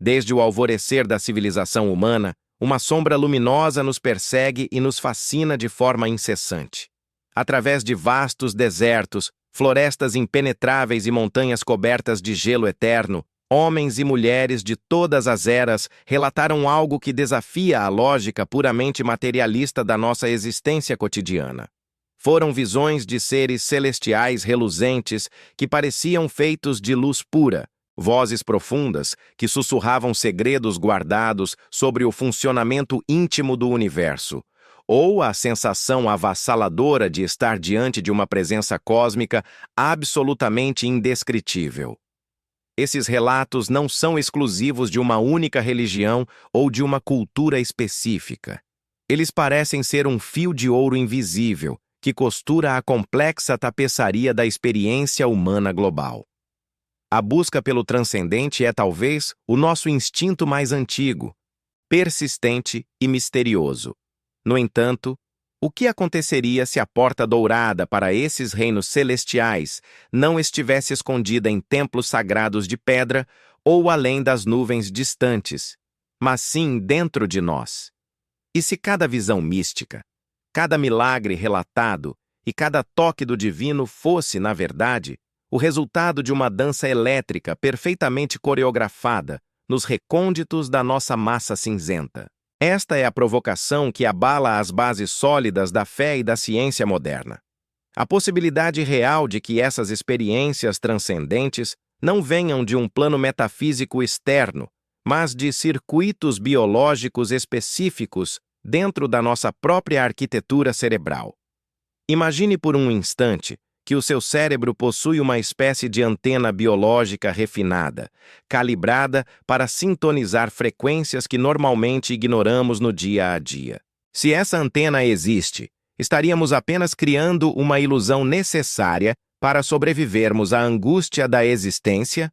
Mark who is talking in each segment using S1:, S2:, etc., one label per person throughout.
S1: Desde o alvorecer da civilização humana, uma sombra luminosa nos persegue e nos fascina de forma incessante. Através de vastos desertos, florestas impenetráveis e montanhas cobertas de gelo eterno, homens e mulheres de todas as eras relataram algo que desafia a lógica puramente materialista da nossa existência cotidiana. Foram visões de seres celestiais reluzentes que pareciam feitos de luz pura, vozes profundas que sussurravam segredos guardados sobre o funcionamento íntimo do universo, ou a sensação avassaladora de estar diante de uma presença cósmica absolutamente indescritível. Esses relatos não são exclusivos de uma única religião ou de uma cultura específica. Eles parecem ser um fio de ouro invisível que costura a complexa tapeçaria da experiência humana global. A busca pelo transcendente é talvez o nosso instinto mais antigo, persistente e misterioso. No entanto, o que aconteceria se a porta dourada para esses reinos celestiais não estivesse escondida em templos sagrados de pedra ou além das nuvens distantes, mas sim dentro de nós? E se cada visão mística, cada milagre relatado e cada toque do divino fosse, na verdade, o resultado de uma dança elétrica perfeitamente coreografada nos recônditos da nossa massa cinzenta? Esta é a provocação que abala as bases sólidas da fé e da ciência moderna. A possibilidade real de que essas experiências transcendentes não venham de um plano metafísico externo, mas de circuitos biológicos específicos dentro da nossa própria arquitetura cerebral. Imagine por um instante que o seu cérebro possui uma espécie de antena biológica refinada, calibrada para sintonizar frequências que normalmente ignoramos no dia a dia. Se essa antena existe, estaríamos apenas criando uma ilusão necessária para sobrevivermos à angústia da existência?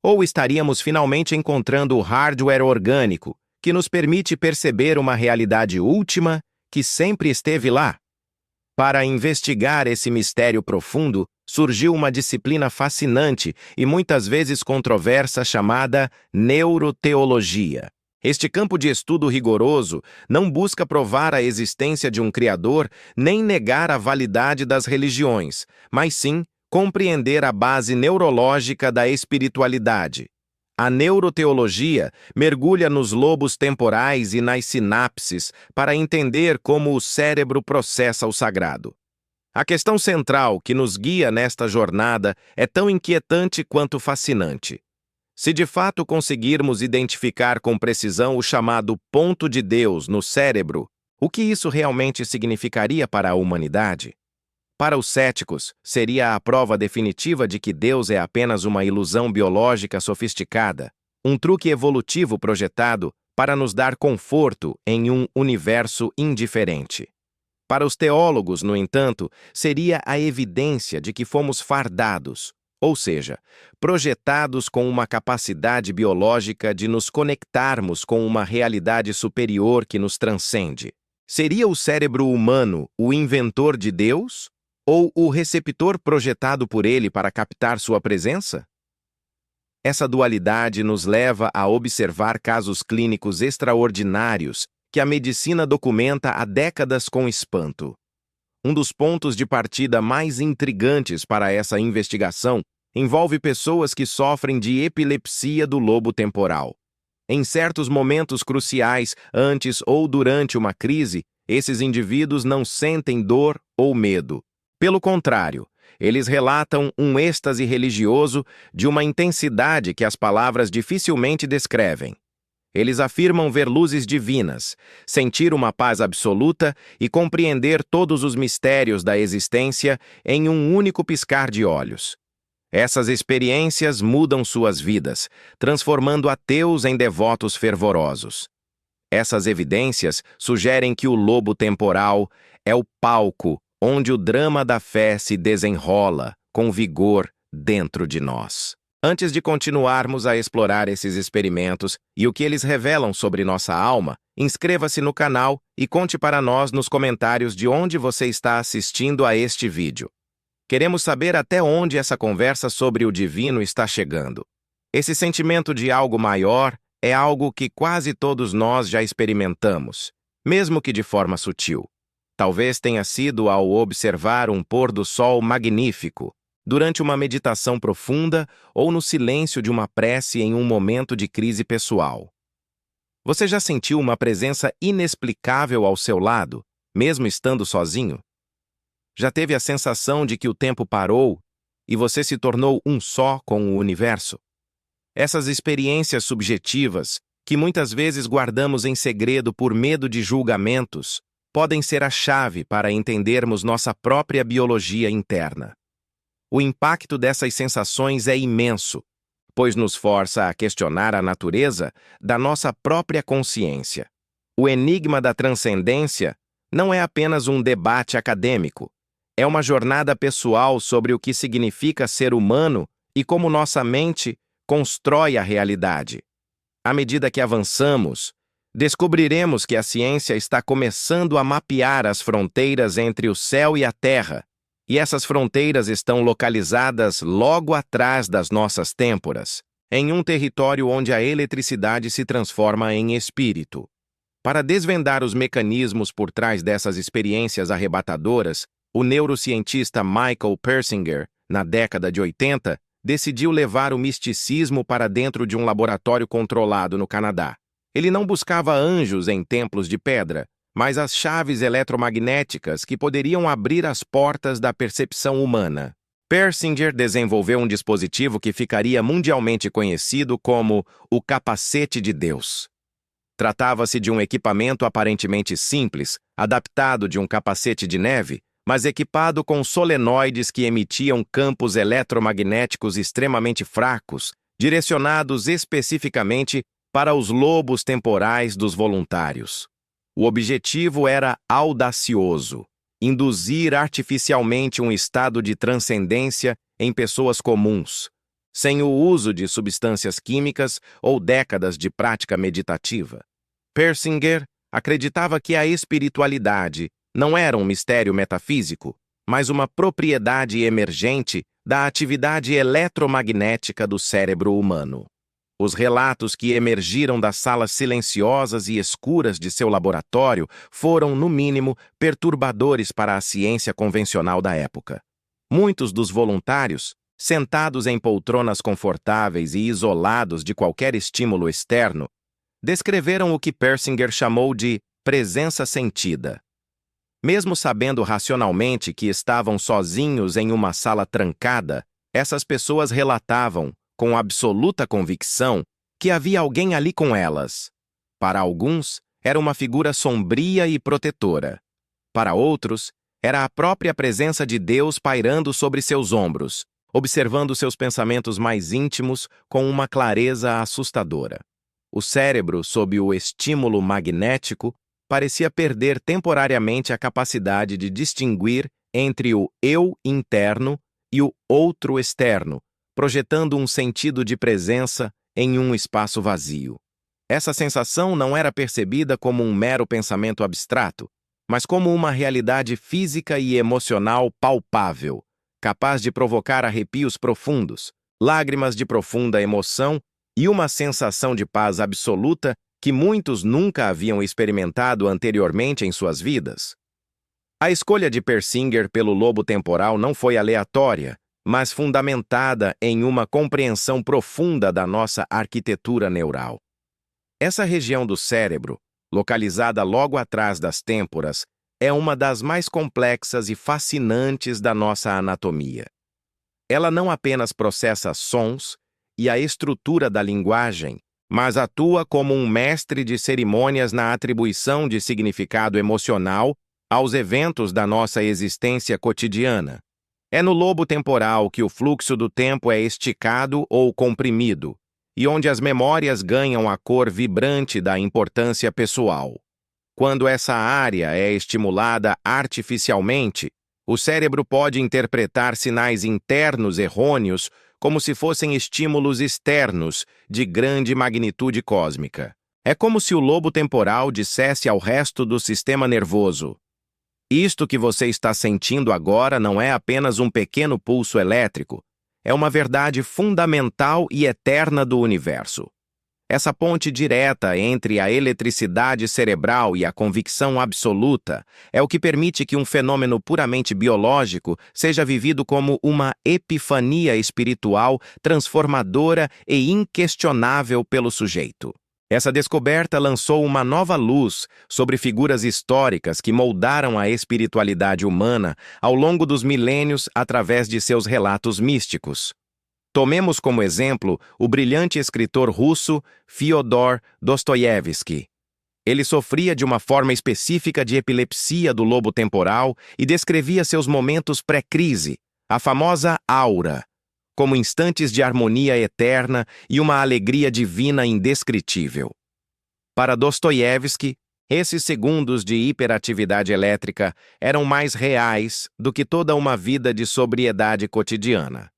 S1: Ou estaríamos finalmente encontrando o hardware orgânico que nos permite perceber uma realidade última que sempre esteve lá? Para investigar esse mistério profundo, surgiu uma disciplina fascinante e muitas vezes controversa chamada neuroteologia. Este campo de estudo rigoroso não busca provar a existência de um Criador nem negar a validade das religiões, mas sim compreender a base neurológica da espiritualidade. A neuroteologia mergulha nos lobos temporais e nas sinapses para entender como o cérebro processa o sagrado. A questão central que nos guia nesta jornada é tão inquietante quanto fascinante. Se de fato conseguirmos identificar com precisão o chamado ponto de Deus no cérebro, o que isso realmente significaria para a humanidade? Para os céticos, seria a prova definitiva de que Deus é apenas uma ilusão biológica sofisticada, um truque evolutivo projetado para nos dar conforto em um universo indiferente. Para os teólogos, no entanto, seria a evidência de que fomos fardados, ou seja, projetados com uma capacidade biológica de nos conectarmos com uma realidade superior que nos transcende. Seria o cérebro humano o inventor de Deus? Ou o receptor projetado por ele para captar sua presença? Essa dualidade nos leva a observar casos clínicos extraordinários que a medicina documenta há décadas com espanto. Um dos pontos de partida mais intrigantes para essa investigação envolve pessoas que sofrem de epilepsia do lobo temporal. Em certos momentos cruciais, antes ou durante uma crise, esses indivíduos não sentem dor ou medo. Pelo contrário, eles relatam um êxtase religioso de uma intensidade que as palavras dificilmente descrevem. Eles afirmam ver luzes divinas, sentir uma paz absoluta e compreender todos os mistérios da existência em um único piscar de olhos. Essas experiências mudam suas vidas, transformando ateus em devotos fervorosos. Essas evidências sugerem que o lobo temporal é o palco onde o drama da fé se desenrola com vigor dentro de nós. Antes de continuarmos a explorar esses experimentos e o que eles revelam sobre nossa alma, inscreva-se no canal e conte para nós nos comentários de onde você está assistindo a este vídeo. Queremos saber até onde essa conversa sobre o divino está chegando. Esse sentimento de algo maior é algo que quase todos nós já experimentamos, mesmo que de forma sutil. Talvez tenha sido ao observar um pôr do sol magnífico, durante uma meditação profunda ou no silêncio de uma prece em um momento de crise pessoal. Você já sentiu uma presença inexplicável ao seu lado, mesmo estando sozinho? Já teve a sensação de que o tempo parou e você se tornou um só com o universo? Essas experiências subjetivas, que muitas vezes guardamos em segredo por medo de julgamentos, podem ser a chave para entendermos nossa própria biologia interna. O impacto dessas sensações é imenso, pois nos força a questionar a natureza da nossa própria consciência. O enigma da transcendência não é apenas um debate acadêmico, é uma jornada pessoal sobre o que significa ser humano e como nossa mente constrói a realidade. À medida que avançamos, descobriremos que a ciência está começando a mapear as fronteiras entre o céu e a terra, e essas fronteiras estão localizadas logo atrás das nossas têmporas, em um território onde a eletricidade se transforma em espírito. Para desvendar os mecanismos por trás dessas experiências arrebatadoras, o neurocientista Michael Persinger, na década de 80, decidiu levar o misticismo para dentro de um laboratório controlado no Canadá. Ele não buscava anjos em templos de pedra, mas as chaves eletromagnéticas que poderiam abrir as portas da percepção humana. Persinger desenvolveu um dispositivo que ficaria mundialmente conhecido como o capacete de Deus. Tratava-se de um equipamento aparentemente simples, adaptado de um capacete de neve, mas equipado com solenoides que emitiam campos eletromagnéticos extremamente fracos, direcionados especificamente para os lobos temporais dos voluntários. O objetivo era audacioso: induzir artificialmente um estado de transcendência em pessoas comuns, sem o uso de substâncias químicas ou décadas de prática meditativa. Persinger acreditava que a espiritualidade não era um mistério metafísico, mas uma propriedade emergente da atividade eletromagnética do cérebro humano. Os relatos que emergiram das salas silenciosas e escuras de seu laboratório foram, no mínimo, perturbadores para a ciência convencional da época. Muitos dos voluntários, sentados em poltronas confortáveis e isolados de qualquer estímulo externo, descreveram o que Persinger chamou de presença sentida. Mesmo sabendo racionalmente que estavam sozinhos em uma sala trancada, essas pessoas relatavam, com absoluta convicção, que havia alguém ali com elas. Para alguns, era uma figura sombria e protetora. Para outros, era a própria presença de Deus pairando sobre seus ombros, observando seus pensamentos mais íntimos com uma clareza assustadora. O cérebro, sob o estímulo magnético, parecia perder temporariamente a capacidade de distinguir entre o eu interno e o outro externo, projetando um sentido de presença em um espaço vazio. Essa sensação não era percebida como um mero pensamento abstrato, mas como uma realidade física e emocional palpável, capaz de provocar arrepios profundos, lágrimas de profunda emoção e uma sensação de paz absoluta que muitos nunca haviam experimentado anteriormente em suas vidas. A escolha de Persinger pelo lobo temporal não foi aleatória, mas fundamentada em uma compreensão profunda da nossa arquitetura neural. Essa região do cérebro, localizada logo atrás das têmporas, é uma das mais complexas e fascinantes da nossa anatomia. Ela não apenas processa sons e a estrutura da linguagem, mas atua como um mestre de cerimônias na atribuição de significado emocional aos eventos da nossa existência cotidiana. É no lobo temporal que o fluxo do tempo é esticado ou comprimido, e onde as memórias ganham a cor vibrante da importância pessoal. Quando essa área é estimulada artificialmente, o cérebro pode interpretar sinais internos errôneos como se fossem estímulos externos de grande magnitude cósmica. É como se o lobo temporal dissesse ao resto do sistema nervoso: isto que você está sentindo agora não é apenas um pequeno pulso elétrico, é uma verdade fundamental e eterna do universo. Essa ponte direta entre a eletricidade cerebral e a convicção absoluta é o que permite que um fenômeno puramente biológico seja vivido como uma epifania espiritual transformadora e inquestionável pelo sujeito. Essa descoberta lançou uma nova luz sobre figuras históricas que moldaram a espiritualidade humana ao longo dos milênios através de seus relatos místicos. Tomemos como exemplo o brilhante escritor russo Fyodor Dostoiévski. Ele sofria de uma forma específica de epilepsia do lobo temporal e descrevia seus momentos pré-crise, a famosa aura, como instantes de harmonia eterna e uma alegria divina indescritível. Para Dostoiévski, esses segundos de hiperatividade elétrica eram mais reais do que toda uma vida de sobriedade cotidiana.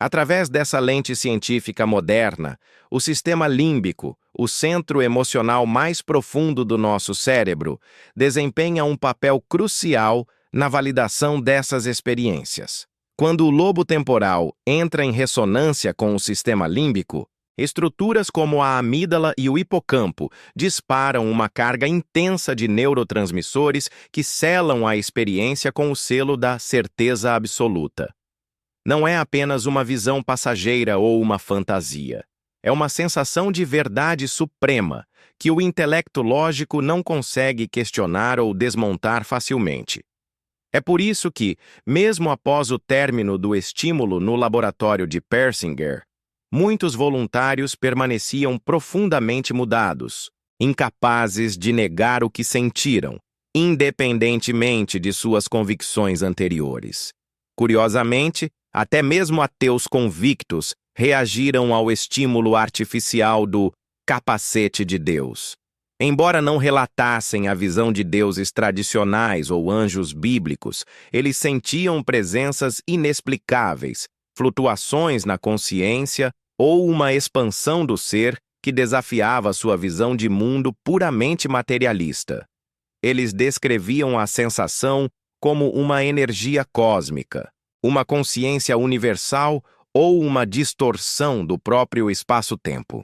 S1: Através dessa lente científica moderna, o sistema límbico, o centro emocional mais profundo do nosso cérebro, desempenha um papel crucial na validação dessas experiências. Quando o lobo temporal entra em ressonância com o sistema límbico, estruturas como a amígdala e o hipocampo disparam uma carga intensa de neurotransmissores que selam a experiência com o selo da certeza absoluta. Não é apenas uma visão passageira ou uma fantasia. É uma sensação de verdade suprema que o intelecto lógico não consegue questionar ou desmontar facilmente. É por isso que, mesmo após o término do estímulo no laboratório de Persinger, muitos voluntários permaneciam profundamente mudados, incapazes de negar o que sentiram, independentemente de suas convicções anteriores. Curiosamente, até mesmo ateus convictos reagiram ao estímulo artificial do capacete de Deus. Embora não relatassem a visão de deuses tradicionais ou anjos bíblicos, eles sentiam presenças inexplicáveis, flutuações na consciência ou uma expansão do ser que desafiava sua visão de mundo puramente materialista. Eles descreviam a sensação como uma energia cósmica, uma consciência universal ou uma distorção do próprio espaço-tempo.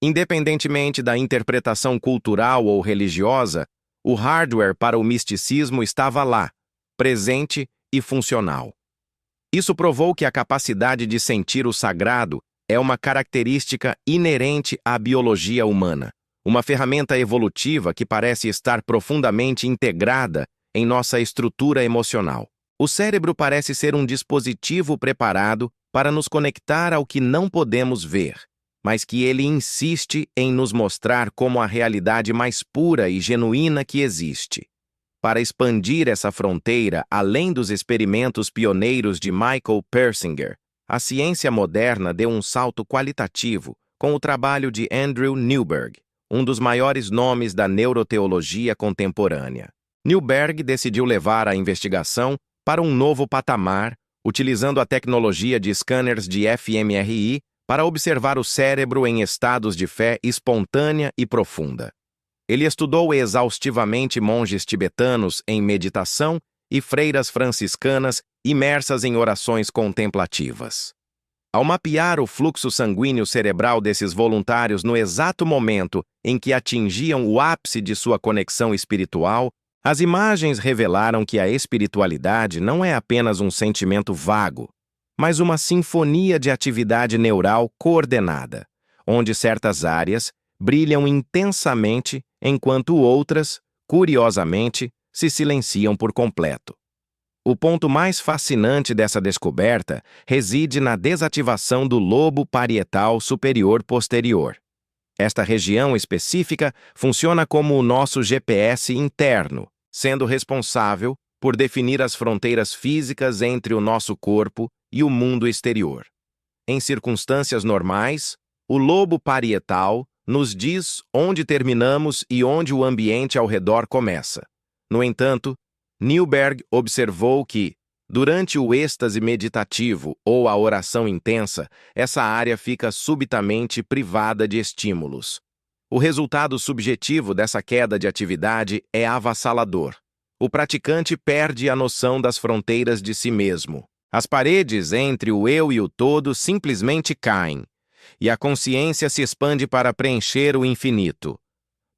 S1: Independentemente da interpretação cultural ou religiosa, o hardware para o misticismo estava lá, presente e funcional. Isso provou que a capacidade de sentir o sagrado é uma característica inerente à biologia humana, uma ferramenta evolutiva que parece estar profundamente integrada em nossa estrutura emocional. O cérebro parece ser um dispositivo preparado para nos conectar ao que não podemos ver, mas que ele insiste em nos mostrar como a realidade mais pura e genuína que existe. Para expandir essa fronteira além dos experimentos pioneiros de Michael Persinger, a ciência moderna deu um salto qualitativo com o trabalho de Andrew Newberg, um dos maiores nomes da neuroteologia contemporânea. Newberg decidiu levar a investigação para um novo patamar, utilizando a tecnologia de scanners de fMRI para observar o cérebro em estados de fé espontânea e profunda. Ele estudou exaustivamente monges tibetanos em meditação e freiras franciscanas imersas em orações contemplativas. Ao mapear o fluxo sanguíneo cerebral desses voluntários no exato momento em que atingiam o ápice de sua conexão espiritual, as imagens revelaram que a espiritualidade não é apenas um sentimento vago, mas uma sinfonia de atividade neural coordenada, onde certas áreas brilham intensamente enquanto outras, curiosamente, se silenciam por completo. O ponto mais fascinante dessa descoberta reside na desativação do lobo parietal superior posterior. Esta região específica funciona como o nosso GPS interno, sendo responsável por definir as fronteiras físicas entre o nosso corpo e o mundo exterior. Em circunstâncias normais, o lobo parietal nos diz onde terminamos e onde o ambiente ao redor começa. No entanto, Newberg observou que, durante o êxtase meditativo ou a oração intensa, essa área fica subitamente privada de estímulos. O resultado subjetivo dessa queda de atividade é avassalador. O praticante perde a noção das fronteiras de si mesmo. As paredes entre o eu e o todo simplesmente caem, e a consciência se expande para preencher o infinito.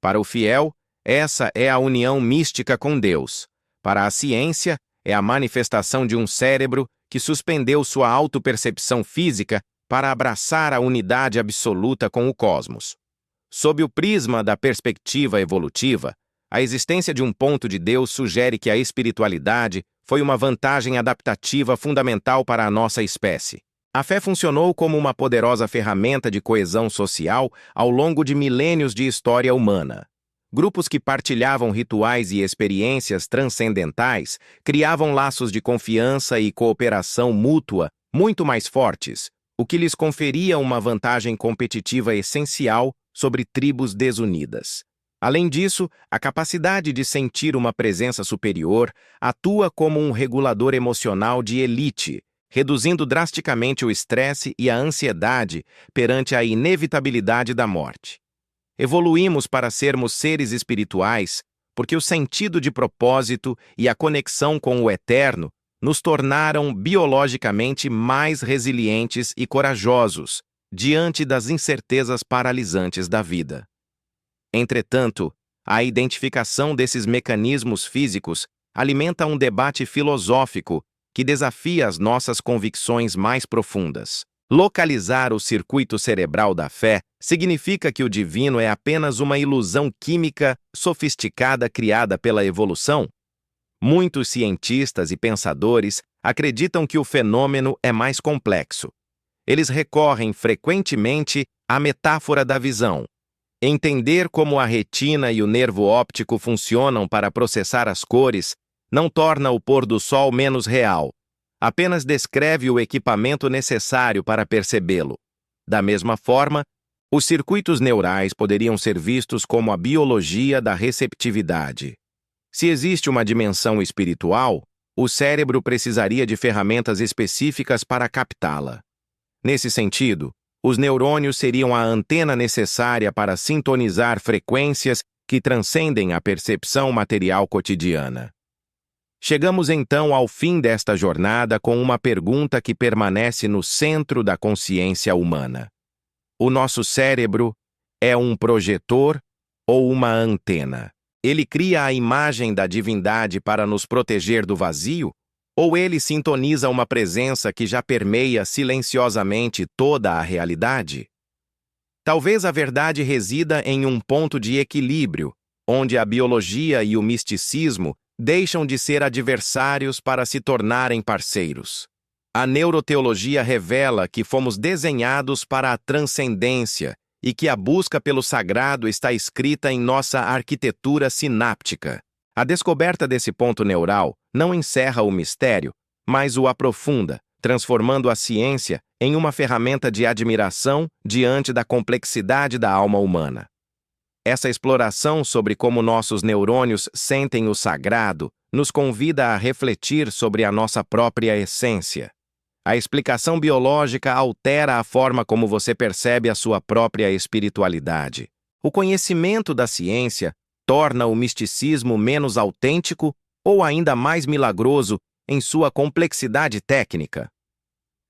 S1: Para o fiel, essa é a união mística com Deus. Para a ciência, é a manifestação de um cérebro que suspendeu sua autopercepção física para abraçar a unidade absoluta com o cosmos. Sob o prisma da perspectiva evolutiva, a existência de um ponto de Deus sugere que a espiritualidade foi uma vantagem adaptativa fundamental para a nossa espécie. A fé funcionou como uma poderosa ferramenta de coesão social ao longo de milênios de história humana. Grupos que partilhavam rituais e experiências transcendentais criavam laços de confiança e cooperação mútua muito mais fortes, o que lhes conferia uma vantagem competitiva essencial sobre tribos desunidas. Além disso, a capacidade de sentir uma presença superior atua como um regulador emocional de elite, reduzindo drasticamente o estresse e a ansiedade perante a inevitabilidade da morte. Evoluímos para sermos seres espirituais porque o sentido de propósito e a conexão com o eterno nos tornaram biologicamente mais resilientes e corajosos diante das incertezas paralisantes da vida. Entretanto, a identificação desses mecanismos físicos alimenta um debate filosófico que desafia as nossas convicções mais profundas. Localizar o circuito cerebral da fé significa que o divino é apenas uma ilusão química sofisticada criada pela evolução? Muitos cientistas e pensadores acreditam que o fenômeno é mais complexo. Eles recorrem frequentemente à metáfora da visão. Entender como a retina e o nervo óptico funcionam para processar as cores não torna o pôr do sol menos real. Apenas descreve o equipamento necessário para percebê-lo. Da mesma forma, os circuitos neurais poderiam ser vistos como a biologia da receptividade. Se existe uma dimensão espiritual, o cérebro precisaria de ferramentas específicas para captá-la. Nesse sentido, os neurônios seriam a antena necessária para sintonizar frequências que transcendem a percepção material cotidiana. Chegamos então ao fim desta jornada com uma pergunta que permanece no centro da consciência humana. O nosso cérebro é um projetor ou uma antena? Ele cria a imagem da divindade para nos proteger do vazio? Ou ele sintoniza uma presença que já permeia silenciosamente toda a realidade? Talvez a verdade resida em um ponto de equilíbrio, onde a biologia e o misticismo deixam de ser adversários para se tornarem parceiros. A neuroteologia revela que fomos desenhados para a transcendência e que a busca pelo sagrado está escrita em nossa arquitetura sináptica. A descoberta desse ponto neural não encerra o mistério, mas o aprofunda, transformando a ciência em uma ferramenta de admiração diante da complexidade da alma humana. Essa exploração sobre como nossos neurônios sentem o sagrado nos convida a refletir sobre a nossa própria essência. A explicação biológica altera a forma como você percebe a sua própria espiritualidade. O conhecimento da ciência torna o misticismo menos autêntico ou ainda mais milagroso em sua complexidade técnica.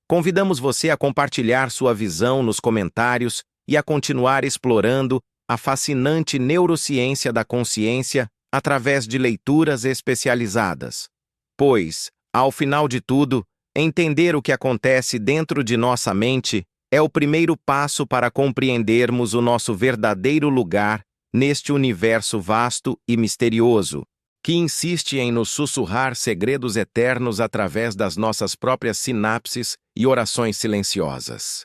S1: Convidamos você a compartilhar sua visão nos comentários e a continuar explorando a fascinante neurociência da consciência através de leituras especializadas. Pois, ao final de tudo, entender o que acontece dentro de nossa mente é o primeiro passo para compreendermos o nosso verdadeiro lugar neste universo vasto e misterioso, que insiste em nos sussurrar segredos eternos através das nossas próprias sinapses e orações silenciosas.